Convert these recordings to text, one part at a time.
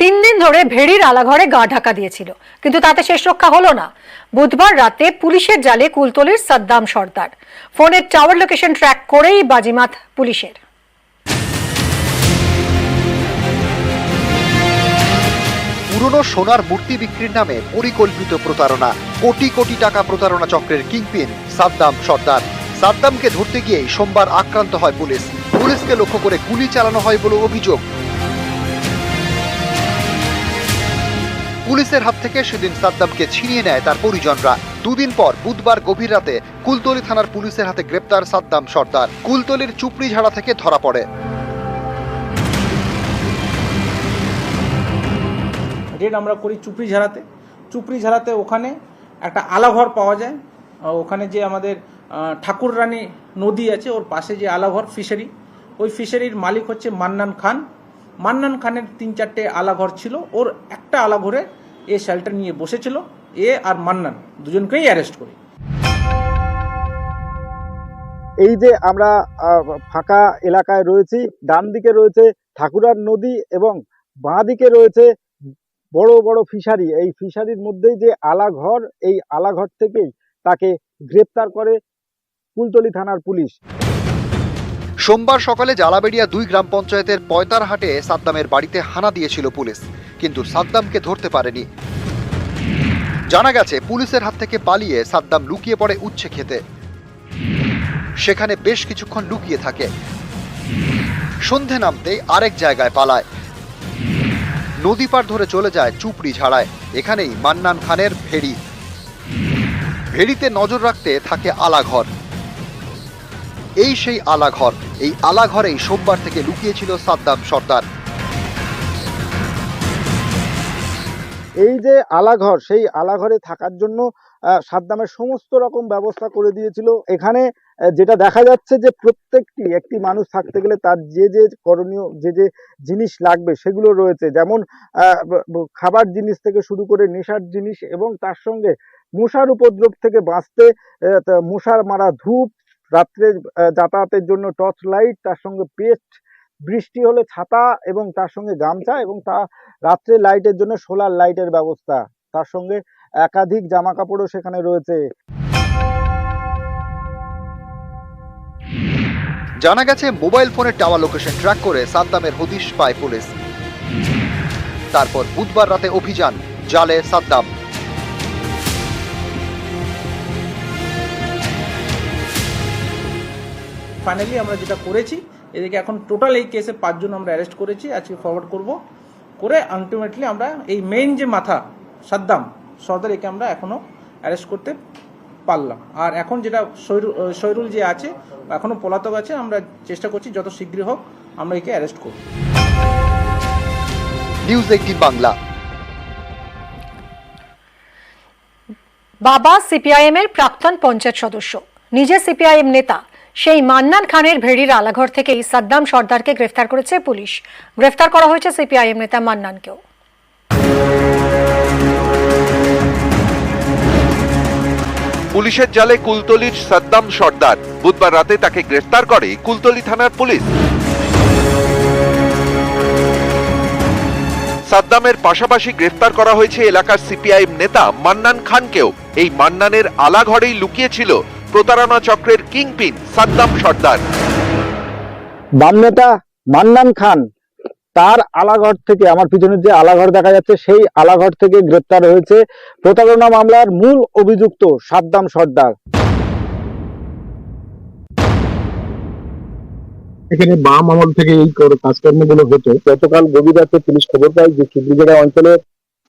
3 দিন ধরে ভেড়ির আলাঘরে গা ঢাকা দিয়েছিল, কিন্তু তাতে শেষ রক্ষা হলো না। বুধবার রাতে পুলিশের জালে কুলতলির সাদ্দাম সর্দার। ফোনের টাওয়ার লোকেশন ট্র্যাক করেই বাজিমাত পুলিশের। পুরনো সোনার মূর্তি বিক্রির নামে পরিকল্পিত প্রতারণা, কোটি কোটি টাকা প্রতারণা চক্রের কিংপিন সাদ্দাম সর্দার। সাদ্দামকে ধরতে গিয়ে সোমবার আক্রান্ত হয় পুলিশ। পুলিশকে লক্ষ্য করে গুলি চালানো হয় বলে অভিযোগ। পুলিশের হাত থেকে সেদিন সাদ্দামকে ছিনিয়ে নেয় তার পরিজনরা। দুদিন পর বুধবার গভীর রাতে কুলতলি থানার পুলিশের হাতে গ্রেপ্তার সাদ্দাম সর্দার। কুলতলির চুপড়িঝাড়া থেকে ধরা পড়ে। রেড আমরা করি চুপড়িঝাড়াতে ওখানে একটা আলাঘর পাওয়া যায়। ওখানে যে আমাদের ঠাকুর রানী নদী আছে, ওর পাশে যে আলাঘর ফিশারি, ওই ফিশারির মালিক হচ্ছে মান্নান খান। মান্নান খানের 3-4টে আলাঘর ছিল, ওর একটা আলাঘরে এ শেল্টার নিয়ে বসেছিল। এ আর মান্নান দুজনকেই অ্যারেস্ট করি। এই যে আমরা ফাঁকা এলাকায় রয়েছি, ডান দিকে রয়েছে ঠাকুরার নদী এবং বাঁ দিকে রয়েছে বড় বড় ফিশারি। এই ফিশারির মধ্যেই যে আলাঘর, এই আলাঘর থেকেই তাকে গ্রেপ্তার করে কুলতলি থানার পুলিশ। সোমবার সকালে জালাবেড়িয়া 2 গ্রাম পঞ্চায়েতের পয়তারহাটে সাদ্দামের বাড়িতে হানা দিয়েছিল পুলিশ, কিন্তু সাদ্দামকে ধরতে পারেনি। জানা গেছে পুলিশের হাত থেকে পালিয়ে সাদ্দাম লুকিয়ে পড়ে উচ্ছে খেতে। সেখানে বেশ কিছুক্ষণ লুকিয়ে থাকে। সন্ধে নামতেই আরেক জায়গায় পালায়। নদী পার ধরে চলে যায় চুপড়িঝাড়ায়। এখানেই মান্নান খানের ভেড়ি। ভেড়িতে নজর রাখতে থাকে আলাঘর। এই সেই আলাঘর। এই আলাঘরেই সোমবার থেকে লুকিয়েছিল সাদ্দাম সর্দার। এই যে আলাঘর, সেই আলাঘরে থাকার জন্য সাদ্দামের সমস্ত রকম ব্যবস্থা করে দিয়েছিল। এখানে যেটা দেখা যাচ্ছে যে প্রত্যেকটি একটি মানুষ থাকতে গেলে তার যে যে করণীয় যে জিনিস লাগবে সেগুলো রয়েছে, যেমন খাবার জিনিস থেকে শুরু করে নেশার জিনিস, এবং তার সঙ্গে মশার উপদ্রব থেকে বাঁচতে মশার মারা ধূপ, রাত্রে যাতায়াতের জন্য টর্চ লাইট, তার সঙ্গে পেস্ট, বৃষ্টি হলে ছাতা এবং তার সঙ্গে গামছা, এবং তা রাত্রে লাইটের জন্য সোলার লাইটের ব্যবস্থা। তার সঙ্গে একাধিক জামা কাপড়ও সেখানে রয়েছে। জানা গেছে মোবাইল ফোনের টাওয়ার লোকেশন ট্র্যাক করে সাদ্দামের হদিশ পায় পুলিশ। তারপর বুধবার রাতে অভিযান, জালে সাদ্দাম। ফাইনালি আমরা যেটা করেছি, এদিকে এখন টোটাল এই কেসে 5 জন আমরা অ্যারেস্ট করেছি, আজকে ফরওয়ার্ড করব করে আলটিমেটলি আমরা এই মেইন যে মাথা সাদ্দাম সর্দার, একে আমরা এখনো অ্যারেস্ট করতে পারলাম। আর এখন যেটা শৈরুল যে আছে এখনো পলাতক আছে, আমরা চেষ্টা করছি যত শীঘ্র হোক আমরা একে অ্যারেস্ট করব। নিউজ 18 বাংলা। বাবা সিপিআইএম এর প্রাক্তন পঞ্চায়েত সদস্য, নিজে সিপিআইএম নেতা, সেই মান্নান খানের ভেড়ির আলাঘর থেকেই সাদ্দাম সর্দারকে গ্রেফতার করেছে পুলিশ। গ্রেফতার করা হয়েছে সিপিআইএম নেতা মান্নানকেও। পুলিশের জালে কুলতলির সাদ্দাম সর্দার। বুধবার রাতে তাকে গ্রেফতার করে কুলতলি থানার পুলিশ। সাদ্দামের পাশাপাশি গ্রেফতার করা হয়েছে এলাকার সিপিআইএম নেতা মান্নান খানকেও। এই মান্নানের আলাঘরেই লুকিয়েছিল প্রতারণা চক্রের কিংপিন সাদ্দাম সর্দার। বাম নেতা মান্নান খান, তার আলাঘর থেকে, আমার পিছনে যে আলাঘর দেখা যাচ্ছে, সেই আলাঘর থেকে গ্রেপ্তার হয়েছে প্রতারণা মামলার মূল অভিযুক্ত সাদ্দাম সর্দার। এখানে বাম আমল থেকে এই কাজকর্মগুলো হতো। গতকাল গভীর রাতে পুলিশ খবর পায় যে চুপড়িঝাড়া অঞ্চলের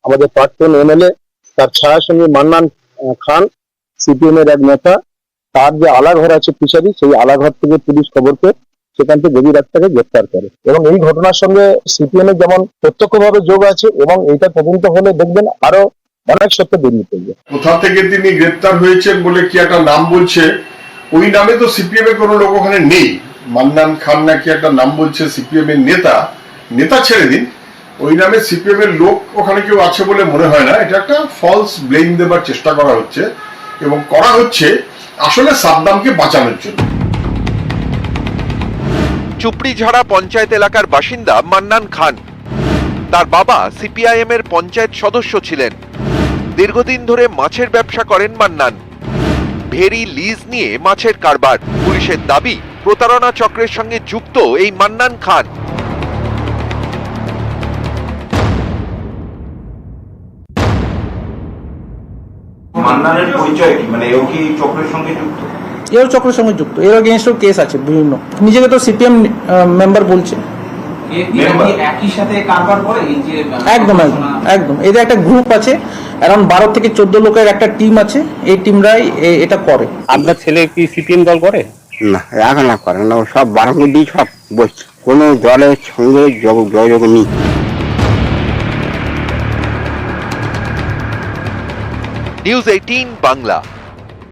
আমাদের প্রাক্তন এমএলএ, তার ছায়াসঙ্গী মান্নান খান, সিপিএম এর এক নেতা, তার যে আলাঘর আছে ফিশারি, সেই আলাঘর থেকে পুলিশ খবর পেয়ে সেখান থেকে গভীর রাত তাকে গ্রেপ্তার করে। এবং এই ঘটনার সঙ্গে সিপিএম এর যেমন প্রত্যক্ষভাবে যোগ আছে, এবং এইটা তদন্ত হলে দেখবেন আরো অনেক সত্য বেরিয়ে পড়বে। কোথা থেকে তিনি গ্রেপ্তার হয়েছেন বলে কি একটা নাম বলছে, ওই নামে তো সিপিএম এর কোনো লোক ওখানে নেই। মান্নান খান নাকি একটা নাম বলছে সিপিএম এর নেতা ছেড়ে দিন, ওই নামে সিপিএম এর লোক ওখানে কেউ আছে বলে মনে হয় না। এটা একটা ফলস ব্লেম দেবার চেষ্টা করা হচ্ছে, এবং করা হচ্ছে আসলে সাদ্দামকে বাঁচানোর জন্য। চুপড়িঝাড়া পঞ্চায়েত এলাকার বাসিন্দা মান্নান খান। তার বাবা সিপিআইএম এর পঞ্চায়েত সদস্য ছিলেন। দীর্ঘদিন ধরে মাছের ব্যবসা করেন মান্নান। ভেরি লিজ নিয়ে মাছের কারবার। পুলিশের দাবি প্রতারণা চক্রের সঙ্গে যুক্ত এই মান্নান খান। মান্নানের পরিচয় কি, মানে এও কি চক্রের সঙ্গে যুক্ত? এর চক্রের সঙ্গে যুক্ত, এর এগেনস্টও কেস আছে বিভিন্ন। নিজেকে তো সিপিএম মেম্বার বলছে। একই সাথে কারবার করে এই যে একদম একদম একদম এদের একটা গ্রুপ আছে, অ্যারাউন্ড 12 থেকে 14 লোকের একটা টিম আছে। এই টিমরাই এটা করে। আপনার ছেলে কি সিপিএম দল করে? না, এখন না করে না, সব বারাঙ্গি দিয়ে সব বসছে, কোনো দলের সঙ্গে যোগাযোগ নেই। নিউজ 18 বাংলা।